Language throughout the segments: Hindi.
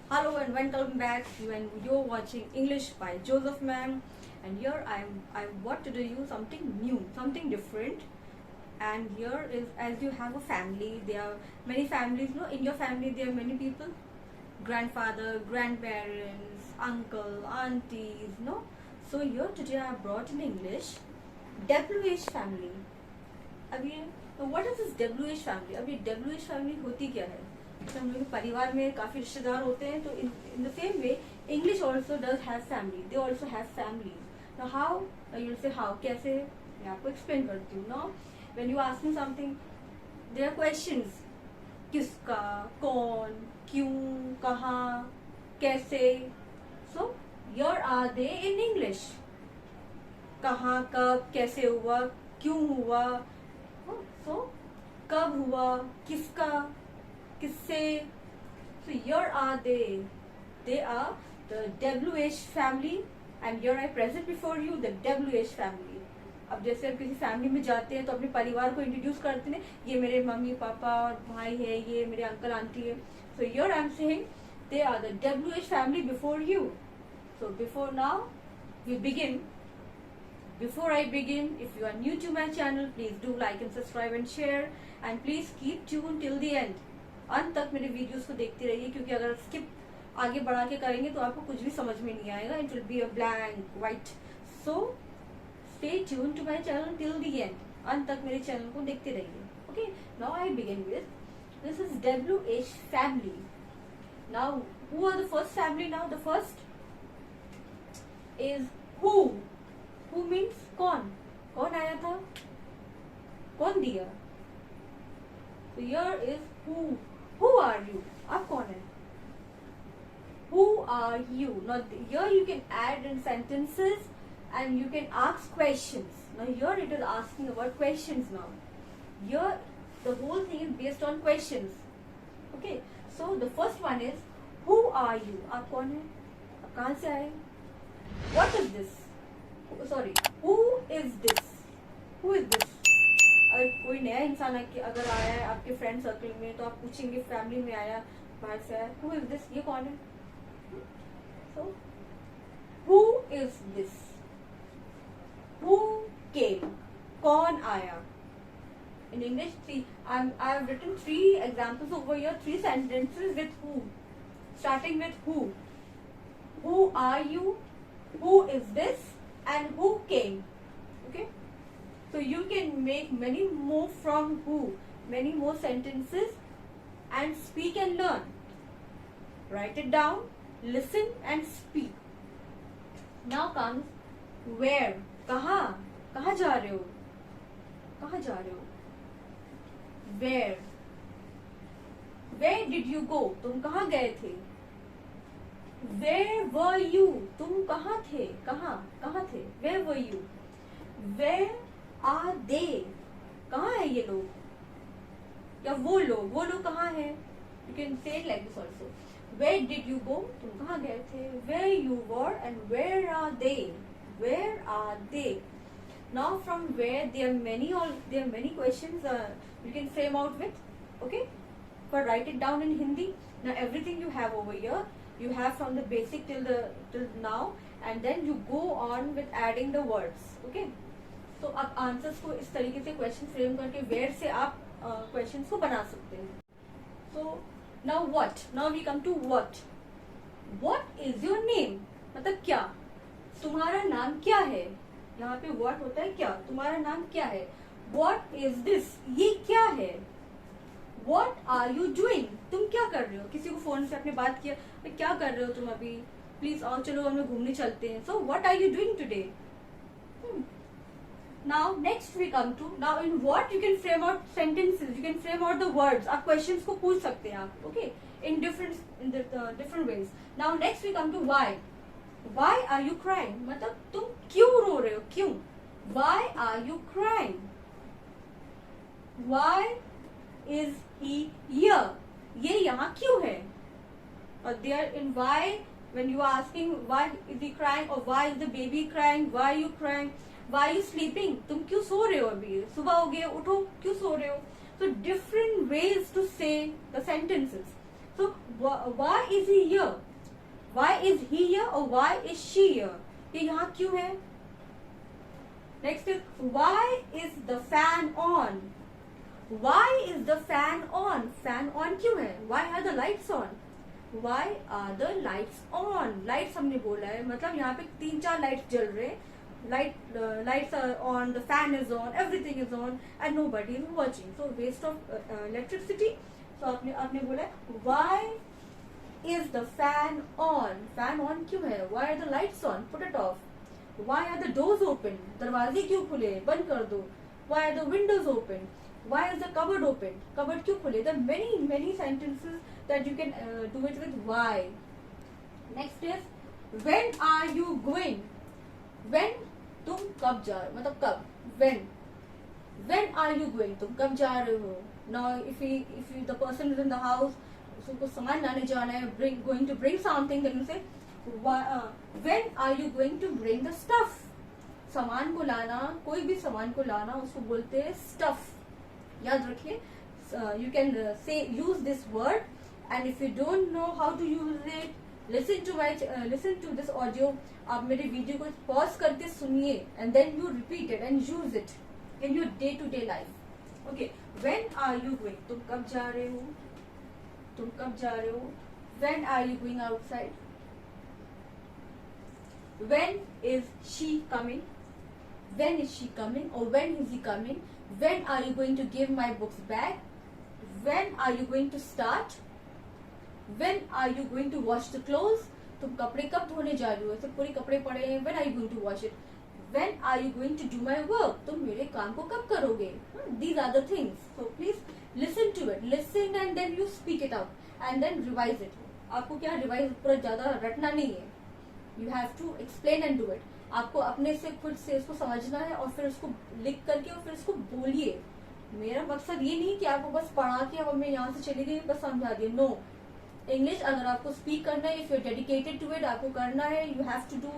Hello and welcome back when you're watching English by Joseph Ma'am, and here I want to do you something new, something different. And here is, as you have a family, there are many families. No, in your family there are many people, grandfather, grandparents, uncle, aunties. No, so here today I have brought in English WH family. अब ये what is this WH family? अब ये WH फैमिली होती क्या है? तो हम लोग के परिवार में काफी रिश्तेदार होते हैं, तो in the same way English also does have family, they also have family. Now how you will say how, कैसे, मैं आपको एक्सप्लेन करती हूँ. Now when you asking something, there are questions, किसका, कौन, क्यों, कहाँ, कैसे. So here are they in English. कहाँ, कब, कैसे हुआ, क्यों हुआ. सो कब हुआ, किसका, किससे. So here are they are the WH family, and here I present before you the WH family. अब जैसे आप किसी फैमिली में जाते हैं तो अपने परिवार को इंट्रोड्यूस करते हैं, ये मेरे मम्मी पापा और भाई है, ये मेरे अंकल आंटी है. So here I am saying they are the WH family before you. So before now we begin. Before I begin, if you are new to my channel, please do like and subscribe and share, and please keep tuned till the end. अंत तक मेरे वीडियोस को देखते रहिए, क्योंकि अगर स्किप आगे बढ़ा के करेंगे तो आपको कुछ भी समझ में नहीं आएगा. It will be a blank white. So stay tune to my channel till the end. अंत तक मेरे चैनल को देखते रहिए. Okay, now I begin with this is WH family. Now who are the first family? Now the first is who. Who means कौन. कौन आया था, कौन दिया. तो here is who. Who are you, आप कौन है. Who are you. Now here you can add in sentences and you can ask questions. Now here it is asking about questions. Now here the whole thing is based on questions. Okay, so the first one is who are you. आप कौन है, आप कहाँ से आए. What is this? Sorry, who is this. Who is this. अगर कोई नया इंसान अगर आया है आपके फ्रेंड सर्कल में, तो आप पूछेंगे फैमिली में आया, बाहर से आया, हु इज दिस, ये कौन है. So who is this. Who came, कौन आया. In English, I have written 3 examples over here, 3 sentences with who, starting with who. Who are you? Who is this? And who came. Okay, so you can make many more from who, many more sentences, and speak and learn. Write it down, listen and speak. Now comes where. कहाँ, कहाँ जा रहे हो, कहाँ जा रहे हो. Where. Where did you go, तुम कहाँ गए थे. Where were you, तुम कहाँ थे, कहाँ थे. Where were you. Where are they, कहाँ है ये लोग, या वो लोग कहाँ है. You can say it like this also. Where did you go, तुम कहाँ गए थे. Where you were and where are they. Where are they. Now from where there are many questions you can frame out with. Okay, but write it down in Hindi. Now everything you have over here, you have from the basic till now, and then you go on with adding the words. Okay, तो आप आंसर्स को इस तरीके से क्वेश्चन फ्रेम करके वेयर से आप क्वेश्चंस को बना सकते हैं. So now what. Now we come to what. What is your name, मतलब क्या, तुम्हारा नाम क्या है. यहाँ पे व्हाट होता है क्या, तुम्हारा नाम क्या है. व्हाट इज दिस, ये क्या है. What are you doing, तुम क्या कर रहे हो. किसी को फोन से आपने बात किया, क्या कर रहे हो तुम अभी, प्लीज आओ चलो हम लोग घूमने चलते हैं. So what are you doing today. Now next we come to, now in what you can frame out sentences, you can frame out the words. आप क्वेश्चंस को पूछ सकते हैं आप. Okay, in different ways. Now next we come to why. Why are you crying, मतलब तुम क्यों रो रहे हो, क्यों. Why are you crying. Why is he here, ये यहाँ क्यों है. और there in why, when you are asking why is he crying or why is the baby crying, why are you crying, why are you sleeping, तुम क्यों सो रहे हो, अभी सुबह हो गया, उठो, क्यों सो रहे हो. So different ways to say the sentences. So why is he here? Why is he here or why is she here? ये यहाँ क्यों है? Next is why is the fan on? Why is the fan on? Fan on क्यों है? Why are the lights on? Why are the lights on? Lights हमने बोला है, मतलब यहाँ पे 3-4 लाइट्स जल रहे हैं. Lights are on, the fan is on, everything is on, and nobody is watching. So waste of electricity. So आपने बोला है why is the fan on? Fan on क्यों है? Why are the lights on? Put it off. Why are the doors open? दरवाजे क्यों खुले? बंद कर दो. Why are the windows open? Why is the cupboard open? Cupboard क्यों खुले? There are many sentences that you can do it with why. Next is when are you going? When तुम कब जा रहे हो, मतलब कब. When are you going? तुम कब जा रहे हो? Now if the person is in the house, उसको सामान लाने जाना है, going to bring something, then you say when are you going to bring the stuff? सामान को लाना, कोई भी सामान को लाना, उसको बोलते हैं stuff. याद रखिए. You can use this word, and if you don't know how to use it, listen to this audio. आप मेरे वीडियो को पॉज करके सुनिए, and then you repeat it and use it in your day-to-day life. Okay, when are you going? तुम कब जा रहे हो? तुम कब जा रहे हो? When are you going outside? When is she coming? When is she coming or when is he coming? When are you going to give my books back? When are you going to start? When are you going to wash the clothes? तुम कपड़े कब धोने जा रही हो? ऐसे पूरे कपड़े पड़े हैं. When are you going to wash it? When are you going to do my work? तुम मेरे काम को कब करोगे? These are the things. So please listen to it. Listen and then you speak it out and then revise it. आपको क्या revise पूरा ज्यादा रटना नहीं है. You have to explain and do it. आपको अपने से खुद से इसको समझना है और फिर उसको लिख करके और फिर इसको बोलिए. मेरा मकसद ये नहीं कि आपको बस पढ़ा के अब मैं यहाँ से चली गई बस समझा दिए. नो, इंग्लिश अगर आपको स्पीक करना है, if you are dedicated to it, आपको करना है, you have to do,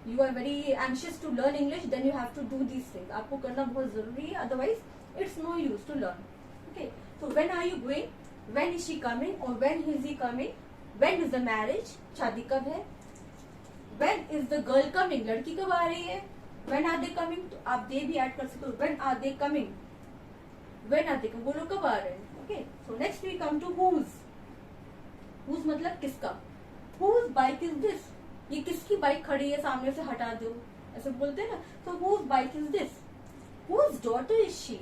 you are very anxious to learn English, then you have to do these things. आपको करना बहुत जरूरी है, otherwise it's no use to learn. Okay, so when are you going? When is she coming or when is he coming? When is the marriage? शादी कब है? When is the girl coming? लड़की कब आ रही है? When are they coming? तो आप they भी ऐड कर सकते हो. When are they coming? When are they coming? वो लोग कब आ रहे हैं? Okay, so next we come to whose. Whose मतलब किसका? Whose bike is this? ये किसकी बाइक खड़ी है, सामने से हटा दो, ऐसे बोलते हैं ना. So whose bike is this? Whose daughter is she?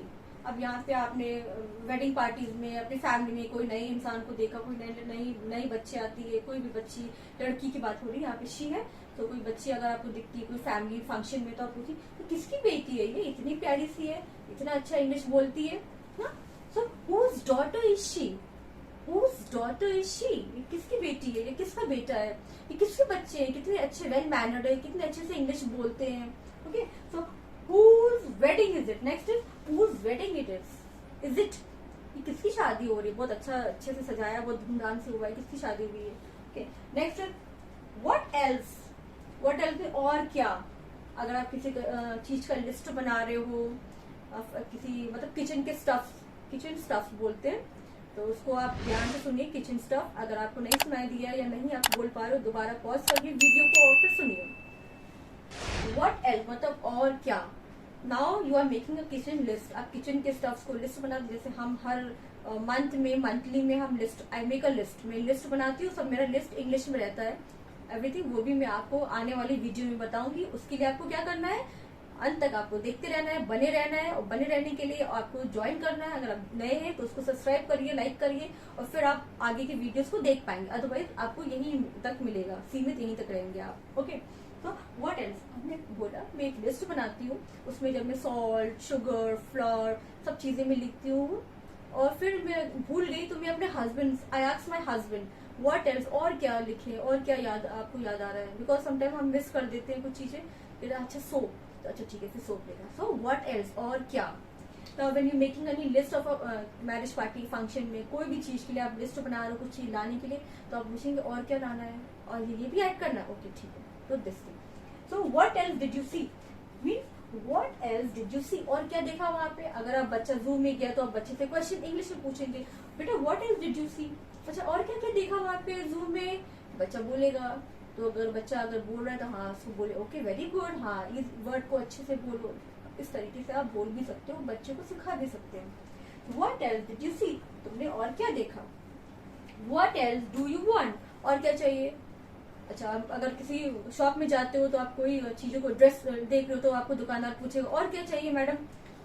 अब यहाँ पे आपने वेडिंग पार्टीज में अपनी फैमिली में कोई नए इंसान को देखा, कोई नई बच्ची आती है, कोई भी बच्ची, लड़की की बात हो रही है, यहाँ पे शी है. तो कोई बच्ची अगर आपको दिखती है कोई फैमिली फंक्शन में, तो आप पूछिए तो किसकी बेटी है ये, इतनी प्यारी सी है, इतना अच्छा इंग्लिश बोलती है ना. सो whose daughter is she? Whose daughter is she? ये किसकी बेटी है, ये किसका बेटा है, ये किसके बच्चे हैं, कितने अच्छे वेल मैनर्ड है, कितने अच्छे से इंग्लिश बोलते हैं. Okay, so whose wedding is it? Next is whose wedding it is? Is it? ये किसकी शादी हो रही है, बहुत अच्छे से सजाया, बहुत धूमधाम से हुआ है, किसकी शादी हुई है. Okay, next is what else? What else में और क्या. अगर आप किसी चीज का लिस्ट बना रहे हो, किसी मतलब किचन स्टफ बोलते हैं, तो उसको आप ध्यान से सुनिए. किचन स्टफ अगर आपको नहीं सुनाई दिया या नहीं आप बोल पा रहे हो, दोबारा पॉज करिए वीडियो को और फिर सुनिए. What else मतलब और क्या. Now you are making a kitchen list. आप किचन के स्टफ्स को लिस्ट बना, जैसे हम हर मंथली में हम list, I make a list, मैं लिस्ट बनाती हूँ, सब मेरा लिस्ट इंग्लिश में रहता है एवरीथिंग. वो भी मैं आपको आने वाली वीडियो में बताऊंगी. उसके लिए आपको क्या करना है, अंत तक आपको देखते रहना है, बने रहना है. और बने रहने के लिए आपको ज्वाइन करना है. अगर आप नए हैं तो उसको सब्सक्राइब करिए, लाइक करिए, और फिर आप आगे की वीडियोस को देख पाएंगे. अदरवाइज आपको यहीं तक मिलेगा, सीमित यहीं तक रहेंगे आप. ओके, तो व्हाट एल्स. हमने बोला मैं एक लिस्ट बनाती हूँ, उसमें जब मैं सॉल्ट, शुगर, फ्लोर सब चीजें मैं लिखती हूँ, और फिर मैं भूल गई तो मैं अपने husband, I ask my husband what else, और क्या लिखे, और क्या आपको याद आ रहा है. बिकॉज समटाइम हम मिस कर देते हैं कुछ चीजें. फिर अच्छा सोप, तो अच्छा ठीक है फिर सोप लेगा. सो व्हाट एल्स और क्या. तो when you making any list of marriage party function में, कोई भी चीज के लिए आप लिस्ट बना रहे हो, कुछ चीज लाने के लिए, तो आप पूछेंगे और क्या लाना है, और ये भी ऐड करना है. ओके ठीक है, तो this thing. So what else did you see mean what else did you see, और क्या देखा वहां पे. अगर आप बच्चा जू में गया तो आप बच्चे से क्वेश्चन इंग्लिश में पूछेंगे, बेटा व्हाट एल्स डिड यू सी. अच्छा, और क्या क्या देखा वहाँ पे जूम में? बच्चा बोलेगा, तो अगर बच्चा अगर बोल रहा है तो हाँ उसको बोले ओके वेरी गुड, हाँ इस वर्ड को अच्छे से बोलो। इस तरीके से आप बोल भी सकते हो, बच्चे को सिखा भी सकते हैं। व्हाट एल्स डिड यू सी? तुमने और क्या देखा? What else do you want? और क्या चाहिए? अच्छा, आप अगर किसी शॉप में जाते हो तो आप कोई चीजों को ड्रेस देख रहे हो तो आपको दुकानदार पूछेगा और क्या चाहिए मैडम?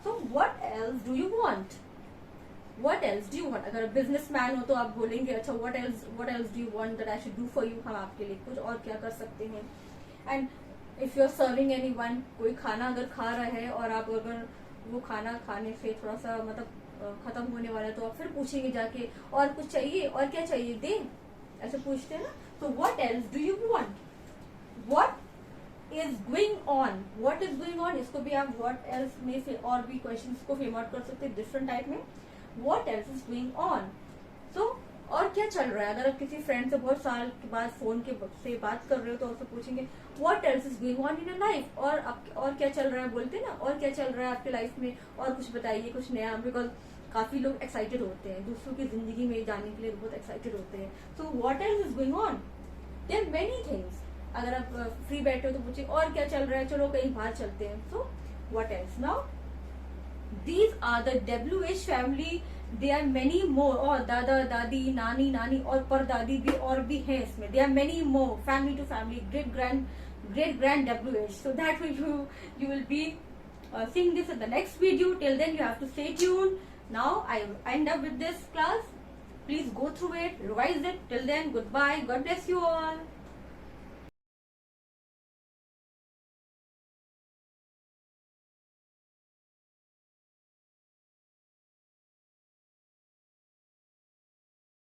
तो what else do you want? What else do you want? अगर बिजनेसमैन हो तो आप बोलेंगे अच्छा what else do you want that I should do for you? हम आपके लिए कुछ और क्या कर सकते हैं? And if you are serving anyone, कोई खाना अगर खा रहा है और आप अगर वो खाना खाने से थोड़ा सा मतलब खत्म होने वाला है तो आप फिर पूछेंगे जाके और कुछ चाहिए, और क्या चाहिए दे, ऐसे पूछते हैं ना। तो what else do you want? What is going on? What is going on, इसको भी आप व्हाट एल्स में से और भी क्वेश्चन को फ्रेम आउट कर सकते हैं डिफरेंट टाइप में। What else is going on? तो और क्या चल रहा है? अगर आप किसी फ्रेंड से बहुत साल के बाद फोन के से बात कर रहे हो तो आपसे पूछेंगे what else is going on in your life? और क्या चल रहा है बोलते हैं ना, और क्या चल रहा है आपके लाइफ में, और कुछ बताइए कुछ नया। बिकॉज काफी लोग एक्साइटेड होते हैं, दूसरों की जिंदगी में जाने के लिए बहुत एक्साइटेड होते हैं। So what else is going on? There are many things. अगर आप फ्री बैठे हो तो पूछिए और क्या चल रहा है, चलो कहीं बाहर चलते हैं। So what else? Now these are the WH family, there are many more, और दादा दादी नानी नानी और परदादी भी और भी हैं इसमें। there are many more family to family, great grand WH. so that you will be seeing this in the next video. Till then you have to stay tuned. Now I end up with this class. Please go through it, revise it. Till then, goodbye, God bless you all.